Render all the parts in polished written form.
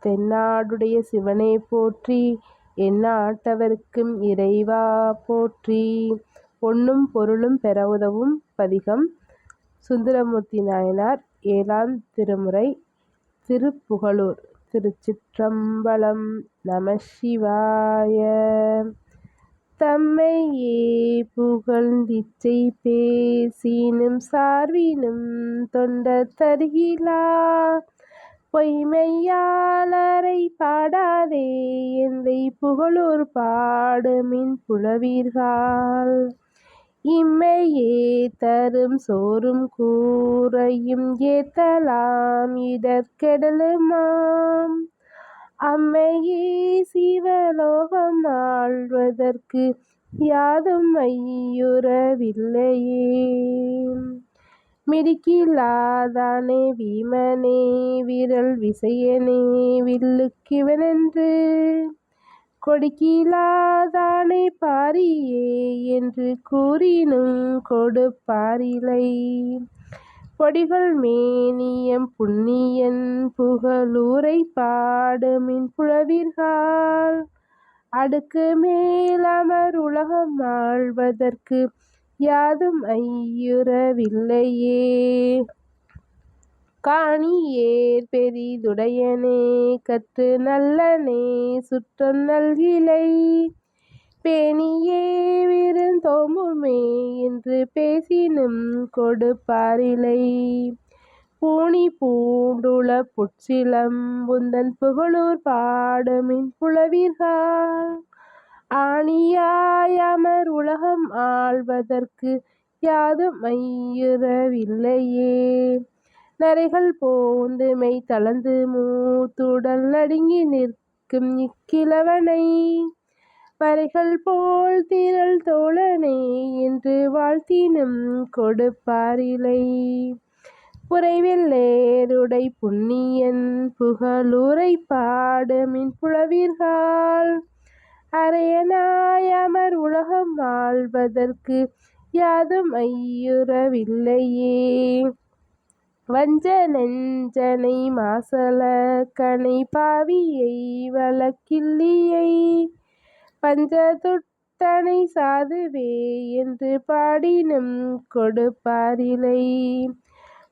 தென்னாடுடைய சிவனே போற்றி, எந்நாட்டவர்க்கும் இறைவா போற்றி. பொன்னும் பொருளும் பெற உதவும் பதிகம். சுந்தரமூர்த்தி நாயனார். 7ஆம் திருமுறை. திருப்புகழூர். திருச்சிற்றம்பலம். நம சிவாய. தம்மையே புகழ்ந்திச்சை பேசினும் சார்பினும் தொண்டர் தருகிலா பொய்மையாளரை பாடாதே எந்தை புகழூர் பாடுமின் புலவீர்கள். இம்மையே தரும் சோறும் கூரையும் ஏத்தலாம் இடர்கெடலுமாம். அம்மையே சிவலோகம் ஆழ்வதற்கு யாதும் ஐயுறவில்லையே. மிடுக்கிலாதானே வீமனே விரல் விசையனே வில்லுக்கிவனென்று கொடுக்கிலாதானே பாரியே என்று கூறினும் கொடுப்பாரிலை. பொடிகள் மேனியம் புண்ணியன் புகழூரை பாடுமின் புலவீர்கள். அடுக்கு மேலமர் உலகம் ஆழ்வதற்கு யாதும் ஐயுறவில்லையே. காணியேற் பெரிதுடையனே கற்று நல்லனே சுற்றம் நல்கிலை பேணியே விருந்தோம்புமே என்று பேசினும் கொடுப்பாரிலை. பூணி பூண்டுள புட்சிலம்புந்தன் புகழூர் பாடுமின் புலவீர்கள். ஆணியாய் அமர் உலகம் ஆழ்வதற்கு யாதும் ஐயுறவில்லையே. நரைகள் போந்து மெய் தளர்ந்து மூத்துடல் நடுங்கி நிற்கும் இக்கிழவனை வரைகள் போல் திரள் தோழனே என்று வாழ்த்தினும் கொடுப்பாரிலை. புரைவெள்ளேருடை புண்ணியன் புகழூரை பாடுமின் புலவீர்கள். அரையனாய் அமர் உலகம் ஆழ்வதற்கு யாதும் ஐயுறவில்லையே. வஞ்ச நெஞ்சனை மாசல கனை பாவியை வழக்கில்லியை பஞ்சதுட்டனை சாதுவே என்று பாடினும் கொடுப்பாரிலை.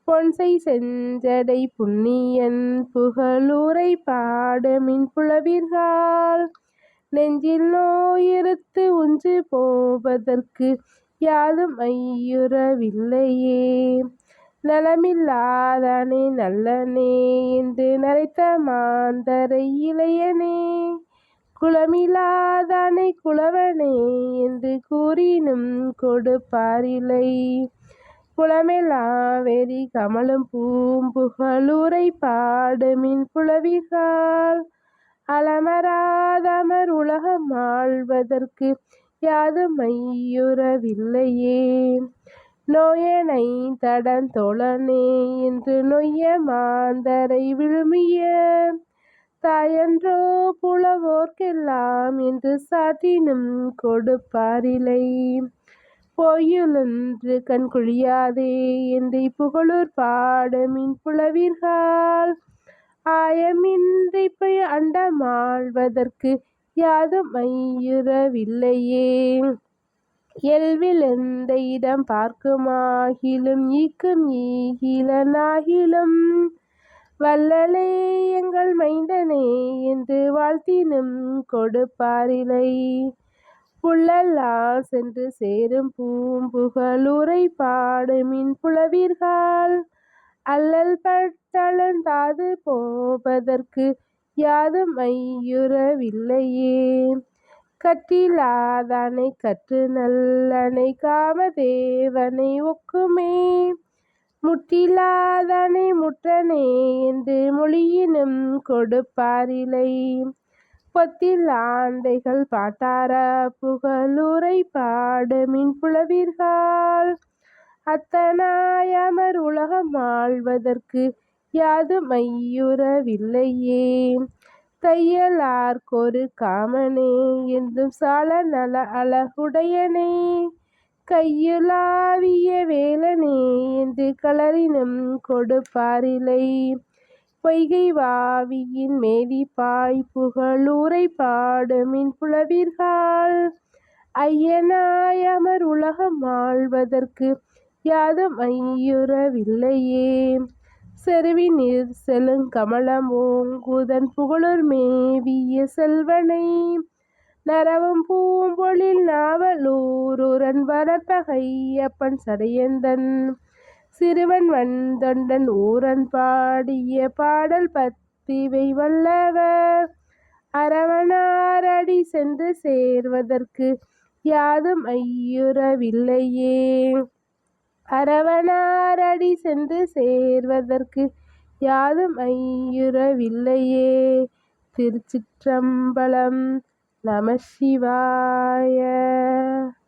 பொன்சை செஞ்சடை புண்ணியன் புகழூரை பாடுமின் புலவீர்கள். நெஞ்சில் நோயிருத்து உஞ்சு போவதற்கு யாதும் ஐயுறவில்லையே. நலமில்லாதானே நல்லனே என்று நரைத்த மாந்தரை இளையனே குலமில்லாதானே குலவனே என்று கூறினும் கொடுப்பாரிலை. புலமெல்லாம் வெறி கமலும் பூம்புகழூரை பாடுமின் புலவீர்கள். அலமராதமர் உலகம் ஆழ்வதற்கு யாதும் ஐயுறவில்லையே. நோயனை தடன் தோழனே என்று நொய்ய மாந்தரை விழுமிய தாயன்றோ புலவோர்க்கெல்லாம் என்று சாற்றினும் கொடுப்பாரிலை. போயுழன்று கண் குழியாதே என்று புகழூர் பாடுமின் புலவீர்கள். ஆயமின்றி போய் அண்டமாழ்வதற்கு யாதும் ஐயுறவில்லையே. எல்விழந்த இடம் பார்க்குமாகிலும் ஈக்கும் ஈகிலனாகிலும் வல்லலே எங்கள் மைந்தனே என்று வாழ்த்தினும் கொடுப்பாரிலை. புல்லெல்லாம் சென்று சேரும் பூம்புகழூரை பாடுமின் புலவீர்கள். அல்லல் பட்டளந்தாது போவதற்கு யாதும் ஐயுறவில்லையே. கற்றிலாதானை கற்று நல்லனை காமதேவனை ஒக்குமே முற்றிலாதானை முற்றனே என்று மொழியினும் கொடுப்பாரிலை. பொத்தில் ஆந்தைகள் பாட்டார புகழூரை பாடுமின் புலவீர்கள். அத்தனாய் அமர் உலகம் ஆழ்வதற்கு யாதும் ஐயுறவில்லையே. தையலார்க்கொரு காமனே என்றும் சால நல அழகுடையனே கையுலாவிய வேலனே என்று களரினும் கொடுப்பாரிலை. பொய்கை வாவியின் மேதிப்பாய் புகழூரை பாடுமின் புலவீர்கள். ஐயனாய் அமர் உலகம் ஆள்வதற்கு யாதும் ஐயுறவில்லையே. செருவினிற் செழுங்கமலம் ஓங்குதன் புகழூர் மேவிய செல்வனை. நறவும் பூம்பொழில் நாவலூருரன் வளர்பகையப்பன் சடையந்தன். சிறுவன் வன்தொண்டன் ஊரன் பாடிய பாடல் பத்திவை வல்லவர். அரவணார் அடி சென்று சேர்வதற்கு யாதும் ஐயுறவில்லையே. அரவணார் அடி சென்று சேர்வதற்கு யாதும் ஐயுறவில்லையே. திருச்சிற்றம்பலம். நம சிவாய.